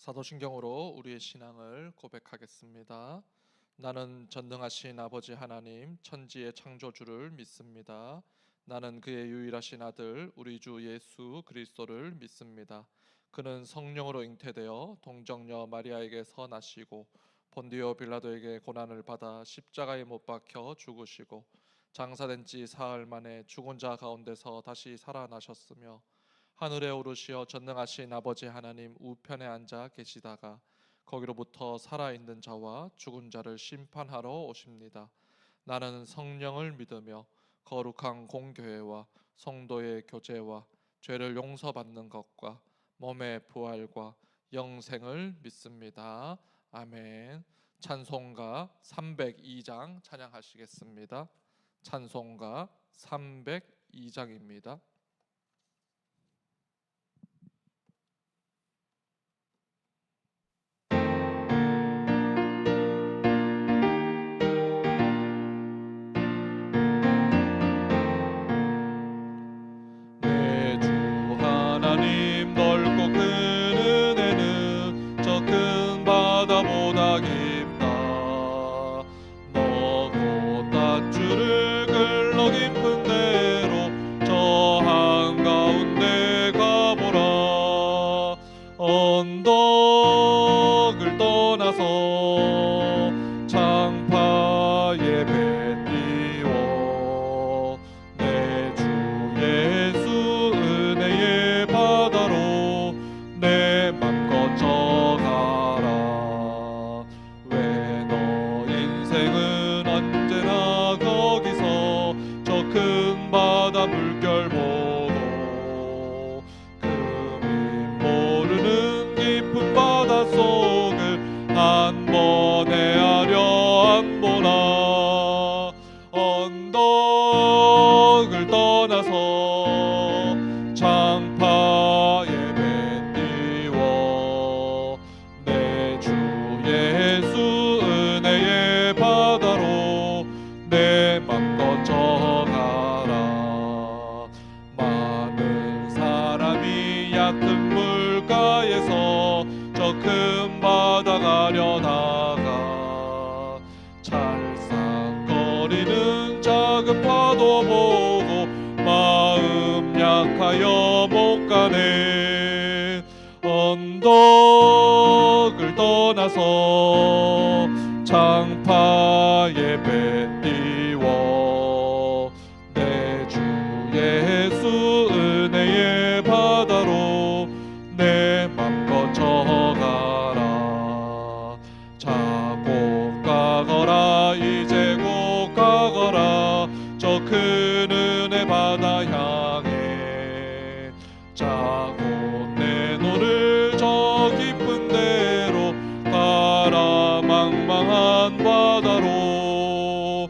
사도신경으로 우리의 신앙을 고백하겠습니다. 나는 전능하신 아버지 하나님 천지의 창조주를 믿습니다. 나는 그의 유일하신 아들 우리 주 예수 그리스도를 믿습니다. 그는 성령으로 잉태되어 동정녀 마리아에게서 나시고 본디오 빌라도에게 고난을 받아 십자가에 못 박혀 죽으시고 장사된 지 사흘 만에 죽은 자 가운데서 다시 살아나셨으며 하늘에 오르시어 전능하신 아버지 하나님 우편에 앉아 계시다가 거기로부터 살아있는 자와 죽은 자를 심판하러 오십니다. 나는 성령을 믿으며 거룩한 공교회와 성도의 교제와 죄를 용서받는 것과 몸의 부활과 영생을 믿습니다. 아멘. 찬송가 302장 찬양하시겠습니다. 찬송가 302장입니다. 언덕을 떠나서 창파에 배 띄워 내 주 예수 은혜의 바다로 내 맘 거쳐가라. 왜 너 인생은 언제나 거기서 저 큰 바다 물결 보고 깊은 바닷속을 한 번 헤아려 안 보나. 언덕을 떠나서 창파에 배 띄워 내 주 예수 은혜의 바다로 내 맘 거쳐가라. 많은 사람이 얕은 물가에서 저 큰 바다 가려다가 찰싹거리는 작은 파도 보고 마음 약하여 못 가네. 언덕을 떠나서 창파에 배 띄워 내 주 예수 은혜의 바다로 내 맘 거쳐가라. 자고 가거라 이제 곧 가거라 저 큰 은혜 바다 향해. 자고 내 노를 저 깊은 데로 가라 망망한 바다로.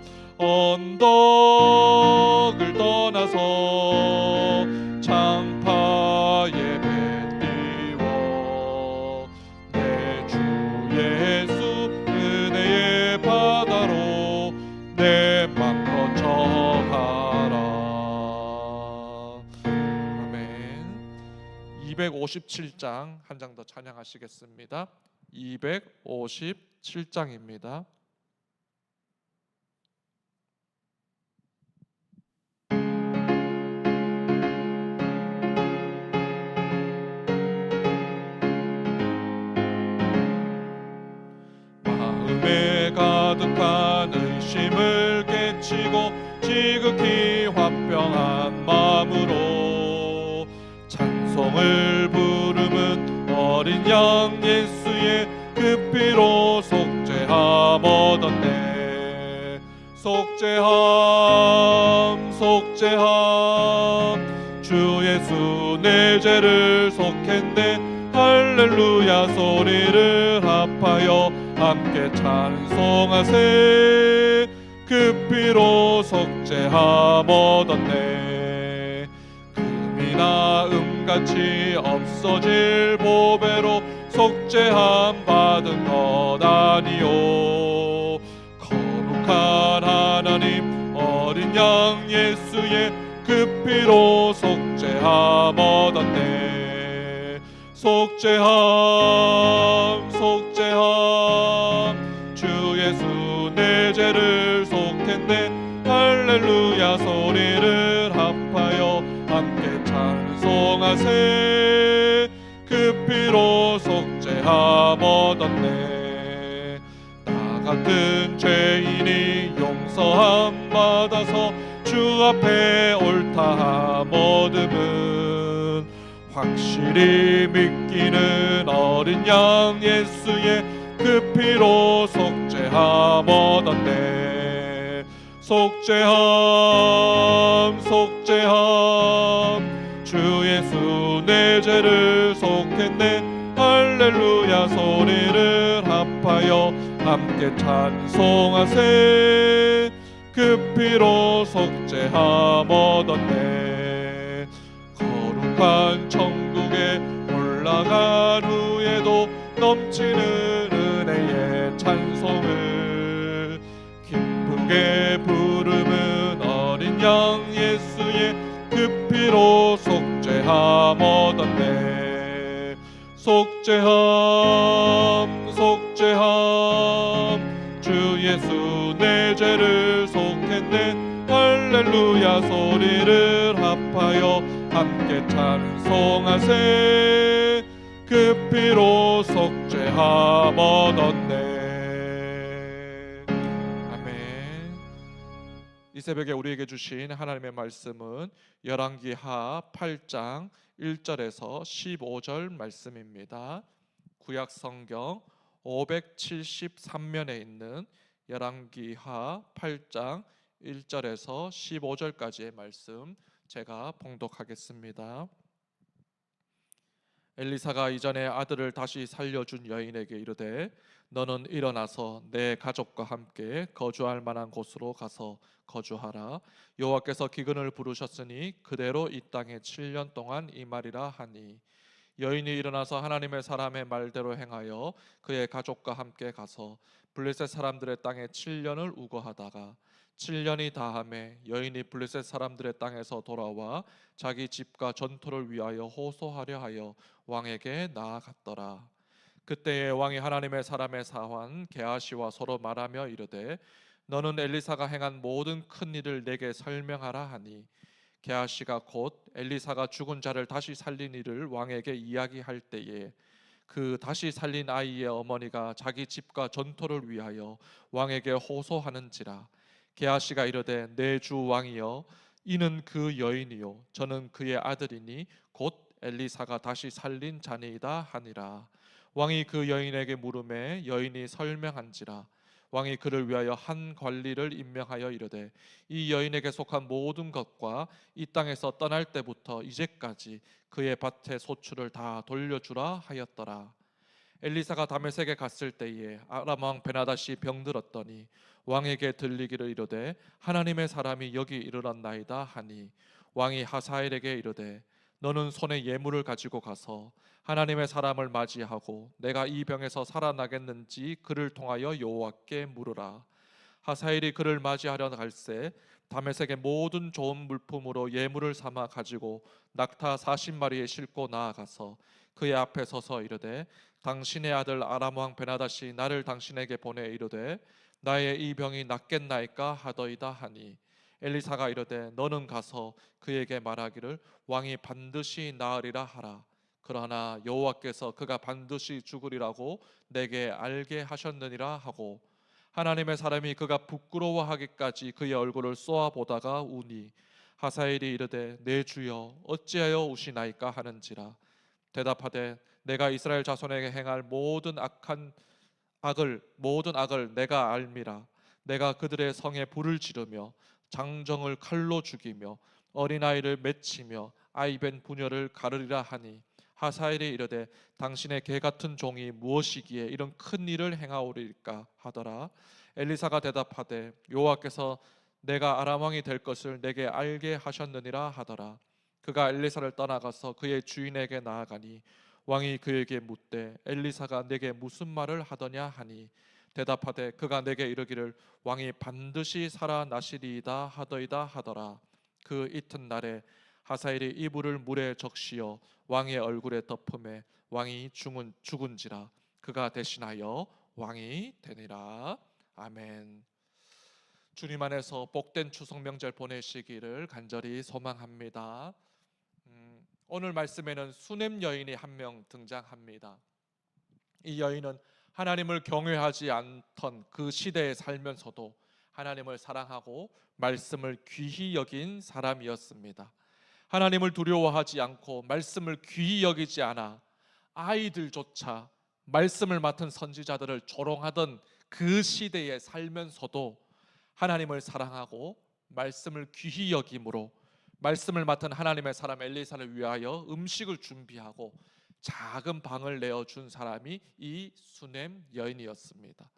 언덕을 떠나서 창파에 배 띄워 내 주 예수 은혜의 바다로 내 맘 거쳐가라. 아멘. 257장 한 장 더 찬양하시겠습니다. 257장입니다. 마음에 가득한 의심을 깨치고 지극히 화평한 마음으로 찬송을 부르는 어린 양 예수의 그 피로 속죄함 얻었네. 속죄함 속죄함 주 예수 내 죄를 속했네. 할렐루야 소리를 합하여 함께 찬송하세. 그 피로 속죄함 얻었네. 금이나 은같이 없어질 보배로 속죄함 받은 것 아니요. 거룩한 하나님 어린 양 예수의 그 피로 속죄함 얻었네. 속죄함 속죄함 주 예수 내 죄를 속했네 할렐루야 소리를 합하여 함께 찬송하세 그 피로 속죄함 얻었네 나 같은 죄인이 용서함 받아서 주 앞에 옳다함 얻음은 확실히 믿기는 어린 양 예수의 그 피로 속죄함 얻었네 속죄함 속죄함 주 예수 내 죄를 속했네 할렐루야 소리를 합하여 함께 찬송하세 그 피로 속죄함 얻었네 거룩한 천국에 올라간 후에도 넘치는 은혜의 찬송을 기쁘게 부르는 어린 양 예수의 그 피로 속죄함 얻었네 속죄함 속죄함 주 예수 내 죄를 속했네 할렐루야 소리를 합하여 함께 찬송하세 그 피로 속죄함 얻었네 아멘. 이 새벽에 우리에게 주신 하나님의 말씀은 열왕기하 8장 1절에서 15절 말씀입니다. 구약 성경 573면에 있는 열왕기하 8장 1절에서 15절까지의 말씀 제가 봉독하겠습니다. 엘리사가 이전에 아들을 다시 살려준 여인에게 이르되 너는 일어나서 내 가족과 함께 거주할 만한 곳으로 가서 거주하라. 여호와께서 기근을 부르셨으니 그대로 이 땅에 7년 동안 임하리라 하니 여인이 일어나서 하나님의 사람의 말대로 행하여 그의 가족과 함께 가서 블레셋 사람들의 땅에 7년을 우거하다가 7년이 다함에 여인이 블레셋 사람들의 땅에서 돌아와 자기 집과 전토를 위하여 호소하려 하여 왕에게 나아갔더라. 그때에 왕이 하나님의 사람의 사환 게하시와 서로 말하며 이르되 너는 엘리사가 행한 모든 큰 일을 내게 설명하라 하니 게하시가 곧 엘리사가 죽은 자를 다시 살린 일을 왕에게 이야기할 때에 그 다시 살린 아이의 어머니가 자기 집과 전토를 위하여 왕에게 호소하는지라. 게하시가 이르되 내 주 왕이여 이는 그 여인이요 저는 그의 아들이니 곧 엘리사가 다시 살린 자니이다 하니라. 왕이 그 여인에게 물음에 여인이 설명한지라. 왕이 그를 위하여 한 관리를 임명하여 이르되 이 여인에게 속한 모든 것과 이 땅에서 떠날 때부터 이제까지 그의 밭의 소출을 다 돌려주라 하였더라. 엘리사가 다메섹에 갔을 때에 아람 왕 베나다시 병들었더니 왕에게 들리기를 이르되 하나님의 사람이 여기 이르렀나이다 하니 왕이 하사엘에게 이르되 너는 손에 예물을 가지고 가서 하나님의 사람을 맞이하고 내가 이 병에서 살아나겠는지 그를 통하여 여호와께 물으라. 하사엘이 그를 맞이하려 갈새 다메섹의 모든 좋은 물품으로 예물을 삼아 가지고 낙타 40마리에 싣고 나아가서 그의 앞에 서서 이르되 당신의 아들 아람 왕 베나다시 나를 당신에게 보내 이르되 나의 이 병이 낫겠나이까 하더이다 하니 엘리사가 이르되 너는 가서 그에게 말하기를 왕이 반드시 나으리라 하라. 그러나 여호와께서 그가 반드시 죽으리라고 내게 알게 하셨느니라 하고 하나님의 사람이 그가 부끄러워하기까지 그의 얼굴을 쏘아보다가 우니 하사엘이 이르되 내 주여 어찌하여 우시나이까 하는지라. 대답하되 내가 이스라엘 자손에게 행할 모든 악을 내가 알미라. 내가 그들의 성에 불을 지르며 장정을 칼로 죽이며 어린아이를 맺히며 아이벤 부녀를 가르리라 하니 하사엘이 이르되 당신의 개 같은 종이 무엇이기에 이런 큰 일을 행하오리까 하더라. 엘리사가 대답하되 여호와께서 내가 아람 왕이 될 것을 내게 알게 하셨느니라 하더라. 그가 엘리사를 떠나가서 그의 주인에게 나아가니 왕이 그에게 묻되 엘리사가 내게 무슨 말을 하더냐 하니 대답하되 그가 내게 이르기를 왕이 반드시 살아나시리이다 하더이다 하더라. 그 이튿날에 하사엘이 이불을 물에 적시어 왕의 얼굴에 덮음에 왕이 죽은지라. 그가 대신하여 왕이 되니라. 아멘. 주님 안에서 복된 추석 명절 보내시기를 간절히 소망합니다. 오늘 말씀에는 수넴 여인이 한 명 등장합니다. 이 여인은 하나님을 경외하지 않던 그 시대에 살면서도 하나님을 사랑하고 말씀을 귀히 여긴 사람이었습니다. 하나님을 두려워하지 않고 말씀을 귀히 여기지 않아 아이들조차 말씀을 맡은 선지자들을 조롱하던 그 시대에 살면서도 하나님을 사랑하고 말씀을 귀히 여김으로 말씀을 맡은 하나님의 사람 엘리사를 위하여 음식을 준비하고 작은 방을 내어준 사람이 이 수넴 여인이었습니다.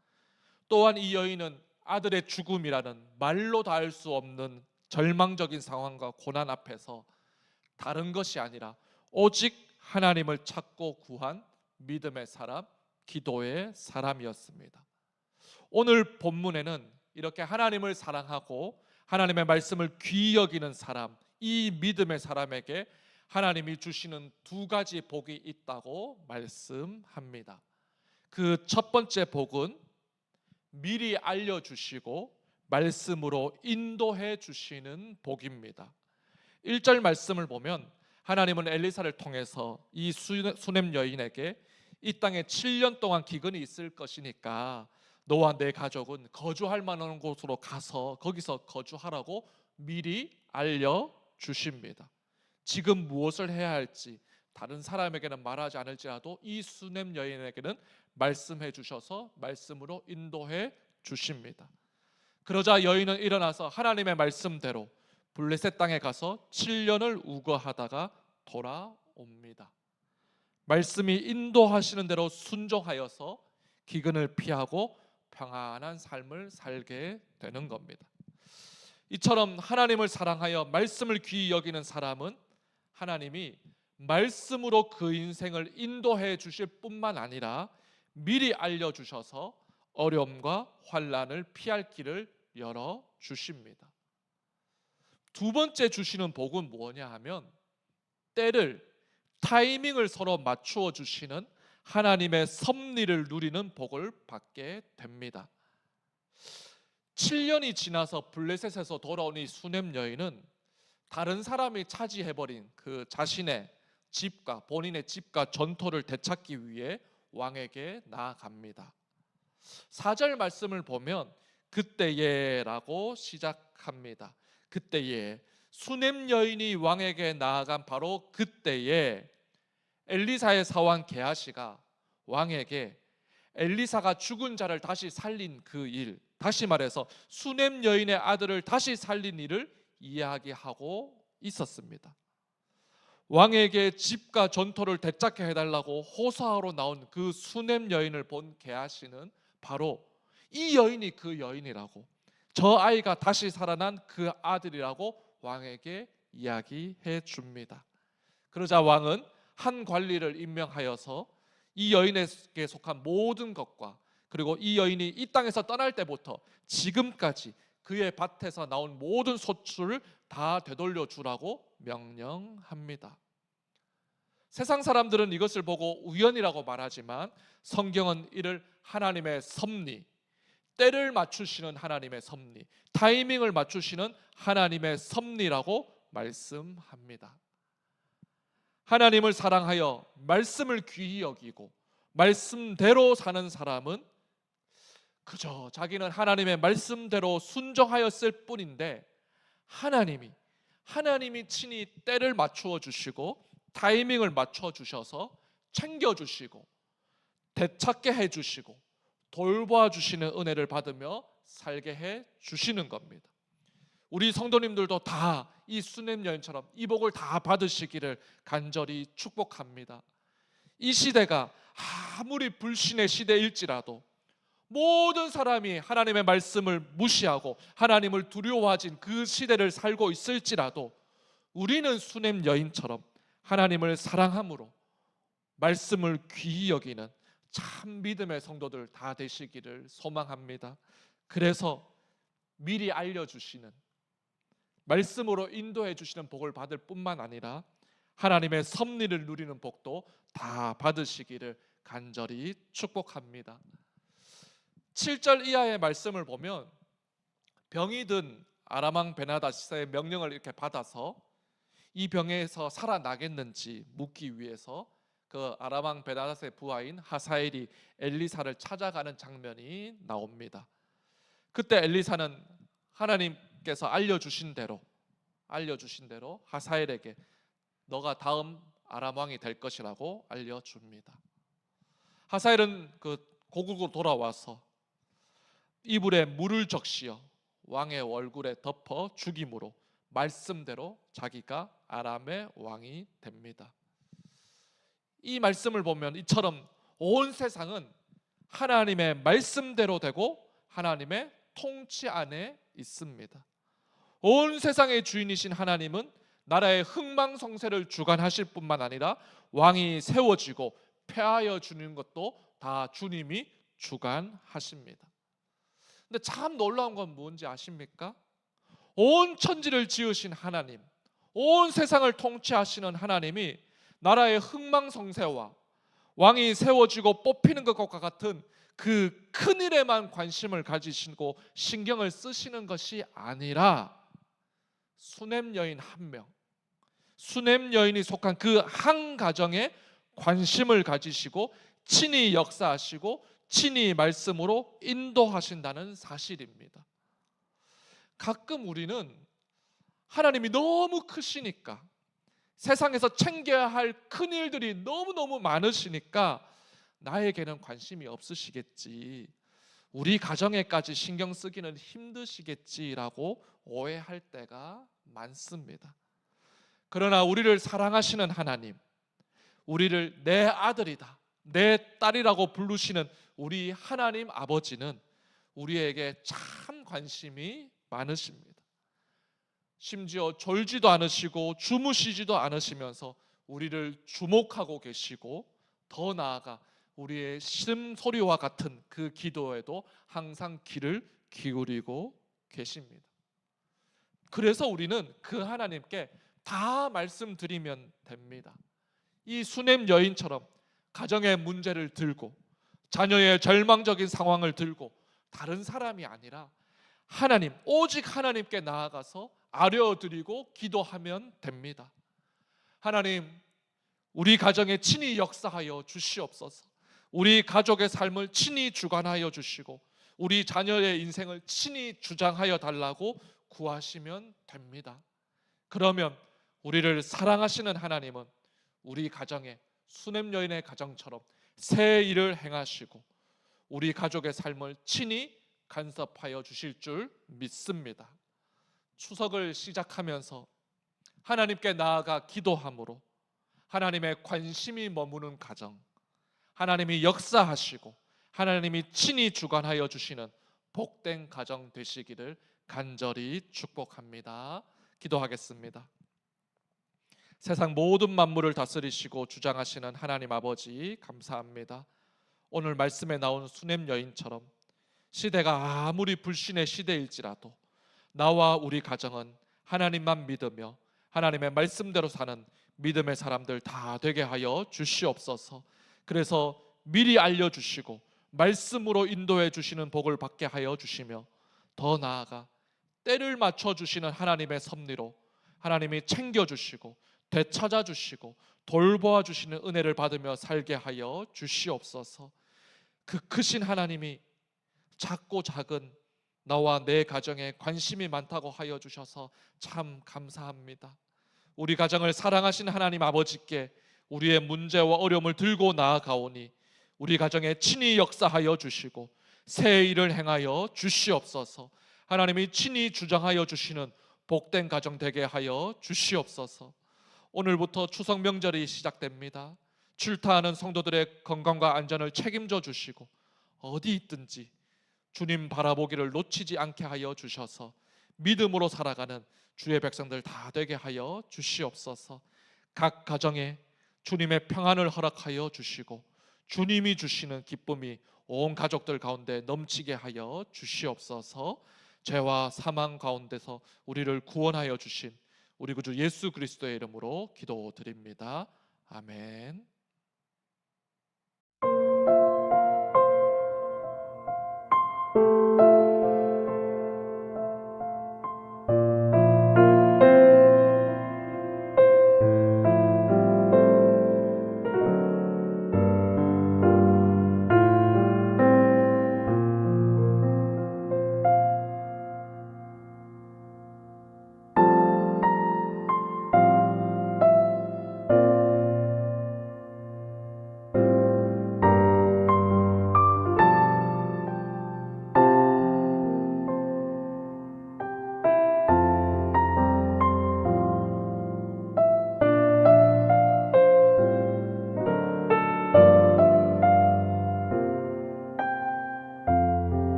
또한 이 여인은 아들의 죽음이라는 말로 다 할 수 없는 절망적인 상황과 고난 앞에서 다른 것이 아니라 오직 하나님을 찾고 구한 믿음의 사람, 기도의 사람이었습니다. 오늘 본문에는 이렇게 하나님을 사랑하고 하나님의 말씀을 귀히 여기는 사람, 이 믿음의 사람에게 하나님이 주시는 두 가지 복이 있다고 말씀합니다. 그 첫 번째 복은 미리 알려주시고 말씀으로 인도해 주시는 복입니다. 1절 말씀을 보면 하나님은 엘리사를 통해서 이 수넴 여인에게 이 땅에 7년 동안 기근이 있을 것이니까 너와 내 가족은 거주할 만한 곳으로 가서 거기서 거주하라고 미리 알려주십니다. 지금 무엇을 해야 할지 다른 사람에게는 말하지 않을지라도 이 수넴 여인에게는 말씀해 주셔서 말씀으로 인도해 주십니다. 그러자 여인은 일어나서 하나님의 말씀대로 블레셋 땅에 가서 7년을 우거하다가 돌아옵니다. 말씀이 인도하시는 대로 순종하여서 기근을 피하고 평안한 삶을 살게 되는 겁니다. 이처럼 하나님을 사랑하여 말씀을 귀히 여기는 사람은 하나님이 말씀으로 그 인생을 인도해 주실 뿐만 아니라 미리 알려주셔서 어려움과 환난을 피할 길을 열어 주십니다. 두 번째 주시는 복은 뭐냐 하면 타이밍을 서로 맞추어 주시는 하나님의 섭리를 누리는 복을 받게 됩니다. 7년이 지나서 블레셋에서 돌아온 이 수넴 여인은 다른 사람이 차지해버린 그 자신의 집과 본인의 집과 전토를 되찾기 위해 왕에게 나아갑니다. 4절 말씀을 보면 그때에라고 시작합니다. 그때에 수넴 여인이 왕에게 나아간 바로 그때에 엘리사의 사원 게하시가 왕에게 엘리사가 죽은 자를 다시 살린 그 일, 다시 말해서 수넴 여인의 아들을 다시 살린 일을 이야기하고 있었습니다. 왕에게 집과 전토를 되찾게 해달라고 호소하러 나온 그 수넴 여인을 본 게하시는 바로 이 여인이 그 여인이라고, 저 아이가 다시 살아난 그 아들이라고 왕에게 이야기해 줍니다. 그러자 왕은 한 관리를 임명하여서 이 여인에게 속한 모든 것과 그리고 이 여인이 이 땅에서 떠날 때부터 지금까지 그의 밭에서 나온 모든 소출을 다 되돌려 주라고 명령합니다. 세상 사람들은 이것을 보고 우연이라고 말하지만 성경은 이를 하나님의 섭리, 때를 맞추시는 하나님의 섭리, 타이밍을 맞추시는 하나님의 섭리라고 말씀합니다. 하나님을 사랑하여 말씀을 귀히 여기고 말씀대로 사는 사람은 그저 자기는 하나님의 말씀대로 순종하였을 뿐인데 하나님이 친히 때를 맞추어 주시고 타이밍을 맞춰 주셔서 챙겨 주시고 되찾게 해 주시고 돌봐 주시는 은혜를 받으며 살게 해 주시는 겁니다. 우리 성도님들도 다 이 수넴 여인처럼 이 복을 다 받으시기를 간절히 축복합니다. 이 시대가 아무리 불신의 시대일지라도 모든 사람이 하나님의 말씀을 무시하고 하나님을 두려워하진 그 시대를 살고 있을지라도 우리는 수넴 여인처럼 하나님을 사랑함으로 말씀을 귀히 여기는 참 믿음의 성도들 다 되시기를 소망합니다. 그래서 미리 알려주시는 말씀으로 인도해 주시는 복을 받을 뿐만 아니라 하나님의 섭리를 누리는 복도 다 받으시기를 간절히 축복합니다. 7절 이하의 말씀을 보면 병이 든 아람 왕 베나다스의 명령을 이렇게 받아서 이 병에서 살아나겠는지 묻기 위해서 그 아람 왕 베나다스의 부하인 하사엘이 엘리사를 찾아가는 장면이 나옵니다. 그때 엘리사는 하나님께서 알려주신 대로 하사엘에게 너가 다음 아람 왕이 될 것이라고 알려줍니다. 하사엘은 그 고국으로 돌아와서 이불에 물을 적시어 왕의 얼굴에 덮어 죽임으로 말씀대로 자기가 아람의 왕이 됩니다. 이 말씀을 보면 이처럼 온 세상은 하나님의 말씀대로 되고 하나님의 통치 안에 있습니다. 온 세상의 주인이신 하나님은 나라의 흥망성쇠를 주관하실 뿐만 아니라 왕이 세워지고 폐하여 주는 것도 다 주님이 주관하십니다. 근데 참 놀라운 건 뭔지 아십니까? 온 천지를 지으신 하나님, 온 세상을 통치하시는 하나님이 나라의 흥망성쇠와 왕이 세워지고 뽑히는 것과 같은 그 큰일에만 관심을 가지시고 신경을 쓰시는 것이 아니라 수냄 여인 한 명, 수냄 여인이 속한 그 한 가정에 관심을 가지시고 친히 역사하시고 친히 말씀으로 인도하신다는 사실입니다. 가끔 우리는 하나님이 너무 크시니까, 세상에서 챙겨야 할 큰일들이 너무너무 많으시니까 나에게는 관심이 없으시겠지, 우리 가정에까지 신경 쓰기는 힘드시겠지라고 오해할 때가 많습니다. 그러나 우리를 사랑하시는 하나님, 우리를 내 아들이다, 내 딸이라고 부르시는 우리 하나님 아버지는 우리에게 참 관심이 많으십니다. 심지어 졸지도 않으시고 주무시지도 않으시면서 우리를 주목하고 계시고, 더 나아가 우리의 신음소리와 같은 그 기도에도 항상 귀를 기울이고 계십니다. 그래서 우리는 그 하나님께 다 말씀드리면 됩니다. 이 수냄 여인처럼 가정의 문제를 들고 자녀의 절망적인 상황을 들고 다른 사람이 아니라 하나님, 오직 하나님께 나아가서 아뢰어드리고 기도하면 됩니다. 하나님, 우리 가정에 친히 역사하여 주시옵소서. 우리 가족의 삶을 친히 주관하여 주시고 우리 자녀의 인생을 친히 주장하여 달라고 구하시면 됩니다. 그러면 우리를 사랑하시는 하나님은 우리 가정에 수냄 여인의 가정처럼 새 일을 행하시고 우리 가족의 삶을 친히 간섭하여 주실 줄 믿습니다. 추석을 시작하면서 하나님께 나아가 기도함으로 하나님의 관심이 머무는 가정, 하나님이 역사하시고 하나님이 친히 주관하여 주시는 복된 가정 되시기를 간절히 축복합니다. 기도하겠습니다. 세상 모든 만물을 다스리시고 주장하시는 하나님 아버지, 감사합니다. 오늘 말씀에 나온 수냄 여인처럼 시대가 아무리 불신의 시대일지라도 나와 우리 가정은 하나님만 믿으며 하나님의 말씀대로 사는 믿음의 사람들 다 되게 하여 주시옵소서. 그래서 미리 알려주시고 말씀으로 인도해 주시는 복을 받게 하여 주시며, 더 나아가 때를 맞춰 주시는 하나님의 섭리로 하나님이 챙겨주시고 되찾아 주시고 돌보아 주시는 은혜를 받으며 살게 하여 주시옵소서. 그 크신 하나님이 작고 작은 나와 내 가정에 관심이 많다고 하여 주셔서 참 감사합니다. 우리 가정을 사랑하신 하나님 아버지께 우리의 문제와 어려움을 들고 나아가오니 우리 가정에 친히 역사하여 주시고 새 일을 행하여 주시옵소서. 하나님이 친히 주장하여 주시는 복된 가정 되게 하여 주시옵소서. 오늘부터 추석 명절이 시작됩니다. 출타하는 성도들의 건강과 안전을 책임져 주시고 어디 있든지 주님 바라보기를 놓치지 않게 하여 주셔서 믿음으로 살아가는 주의 백성들 다 되게 하여 주시옵소서. 각 가정에 주님의 평안을 허락하여 주시고 주님이 주시는 기쁨이 온 가족들 가운데 넘치게 하여 주시옵소서. 죄와 사망 가운데서 우리를 구원하여 주신 우리 구주 예수 그리스도의 이름으로 기도드립니다. 아멘.